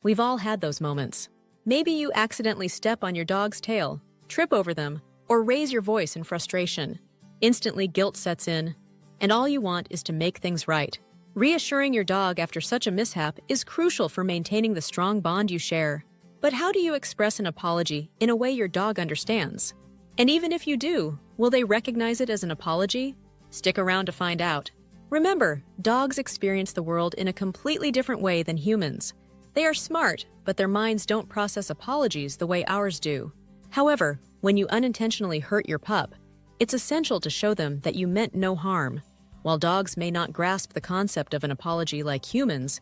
We've all had those moments. Maybe you accidentally step on your dog's tail, trip over them, or raise your voice in frustration. Instantly, guilt sets in, and all you want is to make things right. Reassuring your dog after such a mishap is crucial for maintaining the strong bond you share. But how do you express an apology in a way your dog understands? And even if you do, will they recognize it as an apology? Stick around to find out. Remember, dogs experience the world in a completely different way than humans. They are smart, but their minds don't process apologies the way ours do. However, when you unintentionally hurt your pup, it's essential to show them that you meant no harm. While dogs may not grasp the concept of an apology like humans,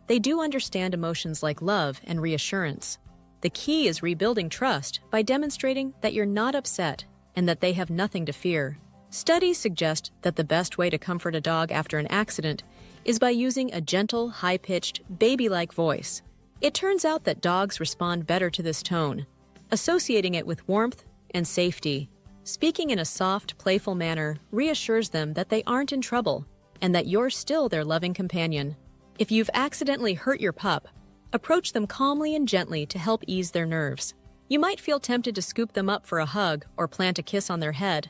they do understand emotions like love and reassurance. The key is rebuilding trust by demonstrating that you're not upset and that they have nothing to fear. Studies suggest that the best way to comfort a dog after an accident is by using a gentle, high-pitched, baby-like voice. It turns out that dogs respond better to this tone, associating it with warmth and safety. Speaking in a soft, playful manner reassures them that they aren't in trouble and that you're still their loving companion. If you've accidentally hurt your pup, approach them calmly and gently to help ease their nerves. You might feel tempted to scoop them up for a hug or plant a kiss on their head,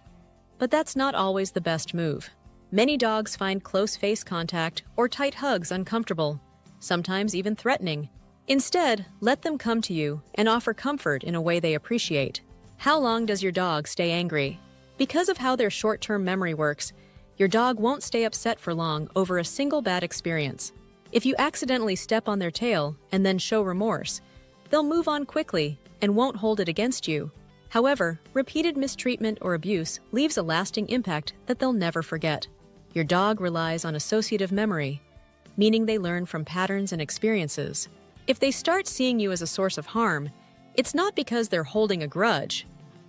but that's not always the best move. Many dogs find close face contact or tight hugs uncomfortable, sometimes even threatening. Instead, let them come to you and offer comfort in a way they appreciate. How long does your dog stay angry? Because of how their short-term memory works, your dog won't stay upset for long over a single bad experience. If you accidentally step on their tail and then show remorse, they'll move on quickly and won't hold it against you. However, repeated mistreatment or abuse leaves a lasting impact that they'll never forget. Your dog relies on associative memory, meaning they learn from patterns and experiences. If they start seeing you as a source of harm, it's not because they're holding a grudge.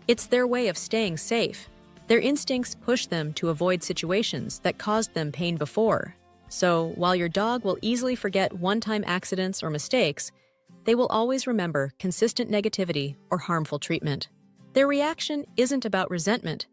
It's their way of staying safe. Their instincts push them to avoid situations that caused them pain before. So, while your dog will easily forget one-time accidents or mistakes, they will always remember consistent negativity or harmful treatment. Their reaction isn't about resentment.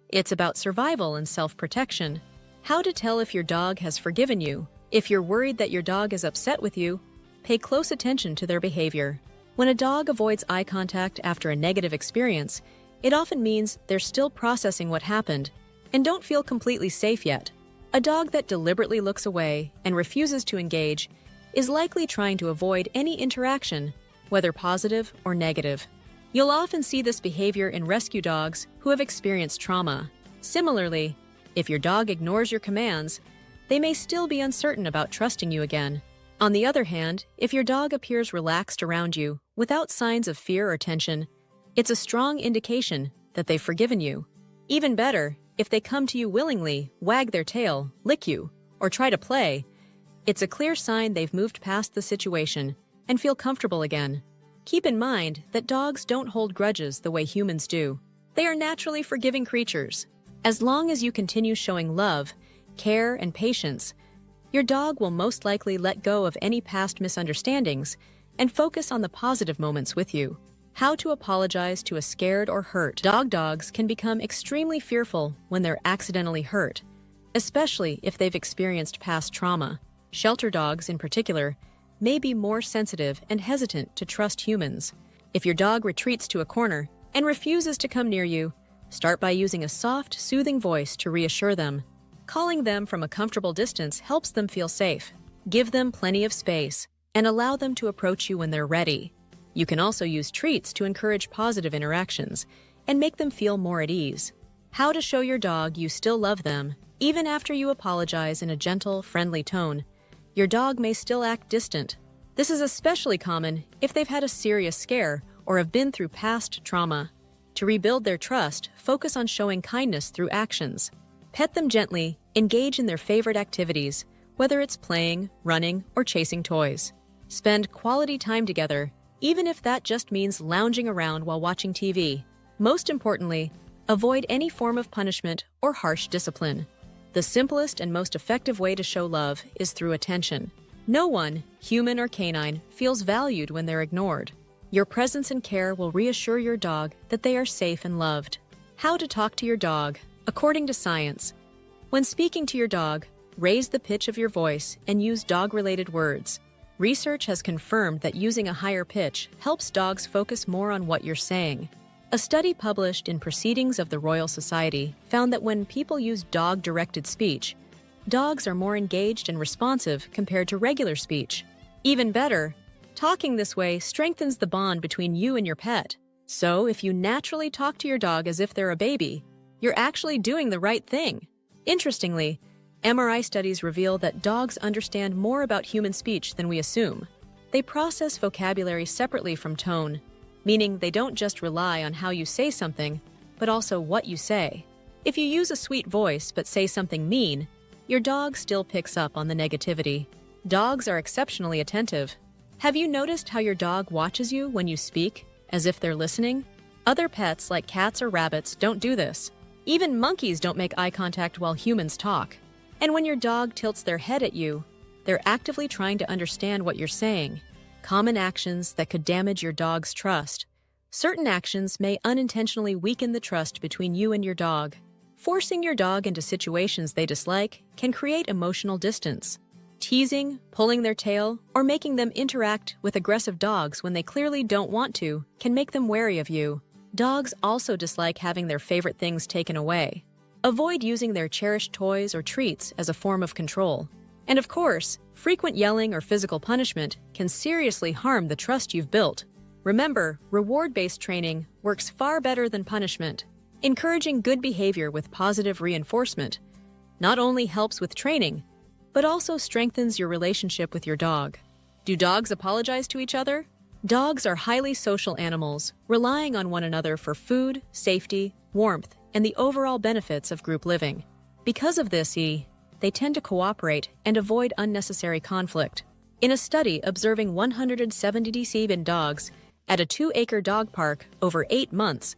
It's about survival and self-protection. How to tell if your dog has forgiven you? If you're worried that your dog is upset with you, pay close attention to their behavior. When a dog avoids eye contact after a negative experience, it often means they're still processing what happened and don't feel completely safe yet. A dog that deliberately looks away and refuses to engage is likely trying to avoid any interaction, whether positive or negative. You'll often see this behavior in rescue dogs who have experienced trauma. Similarly, if your dog ignores your commands, they may still be uncertain about trusting you again. On the other hand, if your dog appears relaxed around you without signs of fear or tension, it's a strong indication that they've forgiven you. Even better, if they come to you willingly, wag their tail, lick you, or try to play, it's a clear sign they've moved past the situation and feel comfortable again. Keep in mind that dogs don't hold grudges the way humans do. They are naturally forgiving creatures. As long as you continue showing love, care, and patience, your dog will most likely let go of any past misunderstandings and focus on the positive moments with you. How to apologize to a scared or hurt dog. Dogs can become extremely fearful when they're accidentally hurt, especially if they've experienced past trauma. Shelter dogs, in particular, may be more sensitive and hesitant to trust humans. If your dog retreats to a corner and refuses to come near you, start by using a soft, soothing voice to reassure them. Calling them from a comfortable distance helps them feel safe. Give them plenty of space and allow them to approach you when they're ready. You can also use treats to encourage positive interactions and make them feel more at ease. How to show your dog you still love them, even after you apologize in a gentle, friendly tone. Your dog may still act distant. This is especially common if they've had a serious scare or have been through past trauma. To rebuild their trust, focus on showing kindness through actions. Pet them gently, engage in their favorite activities, whether it's playing, running, or chasing toys. Spend quality time together, even if that just means lounging around while watching TV. Most importantly, avoid any form of punishment or harsh discipline. The simplest and most effective way to show love is through attention. No one, human or canine, feels valued when they're ignored. Your presence and care will reassure your dog that they are safe and loved. How to talk to your dog. According to science, when speaking to your dog, raise the pitch of your voice and use dog-related words. Research has confirmed that using a higher pitch helps dogs focus more on what you're saying. A study published in Proceedings of the Royal Society found that when people use dog-directed speech, dogs are more engaged and responsive compared to regular speech. Even better, talking this way strengthens the bond between you and your pet. So, if you naturally talk to your dog as if they're a baby, you're actually doing the right thing. Interestingly, MRI studies reveal that dogs understand more about human speech than we assume. They process vocabulary separately from tone, meaning they don't just rely on how you say something, but also what you say. If you use a sweet voice but say something mean, your dog still picks up on the negativity. Dogs are exceptionally attentive. Have you noticed how your dog watches you when you speak, as if they're listening? Other pets, like cats or rabbits, don't do this. Even monkeys don't make eye contact while humans talk. And when your dog tilts their head at you, they're actively trying to understand what you're saying. Common actions that could damage your dog's trust. Certain actions may unintentionally weaken the trust between you and your dog. Forcing your dog into situations they dislike can create emotional distance. Teasing, pulling their tail, or making them interact with aggressive dogs when they clearly don't want to can make them wary of you. Dogs also dislike having their favorite things taken away. Avoid using their cherished toys or treats as a form of control. And of course, frequent yelling or physical punishment can seriously harm the trust you've built. Remember, reward-based training works far better than punishment. Encouraging good behavior with positive reinforcement not only helps with training, but also strengthens your relationship with your dog. Do dogs apologize to each other? Dogs are highly social animals, relying on one another for food, safety, warmth, and the overall benefits of group living. Because of this, they tend to cooperate and avoid unnecessary conflict. In a study observing 170 Sebin dogs at a 2-acre dog park over 8 months,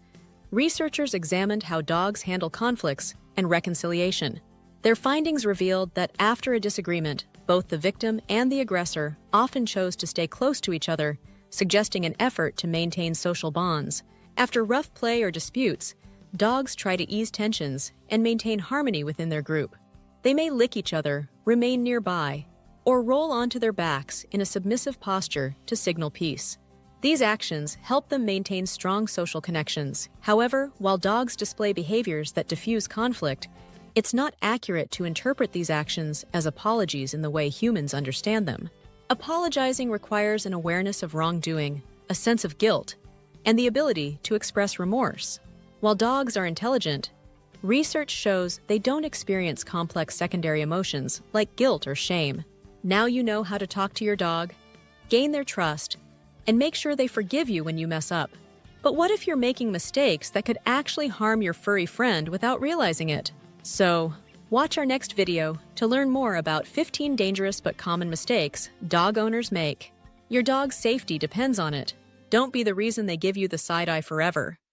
researchers examined how dogs handle conflicts and reconciliation. Their findings revealed that after a disagreement, both the victim and the aggressor often chose to stay close to each other, suggesting an effort to maintain social bonds. After rough play or disputes, dogs try to ease tensions and maintain harmony within their group. They may lick each other, remain nearby, or roll onto their backs in a submissive posture to signal peace. These actions help them maintain strong social connections. However, while dogs display behaviors that diffuse conflict, it's not accurate to interpret these actions as apologies in the way humans understand them. Apologizing requires an awareness of wrongdoing, a sense of guilt, and the ability to express remorse. While dogs are intelligent, research shows they don't experience complex secondary emotions like guilt or shame. Now you know how to talk to your dog, gain their trust, and make sure they forgive you when you mess up. But what if you're making mistakes that could actually harm your furry friend without realizing it? So, watch our next video to learn more about 15 dangerous but common mistakes dog owners make. Your dog's safety depends on it. Don't be the reason they give you the side eye forever.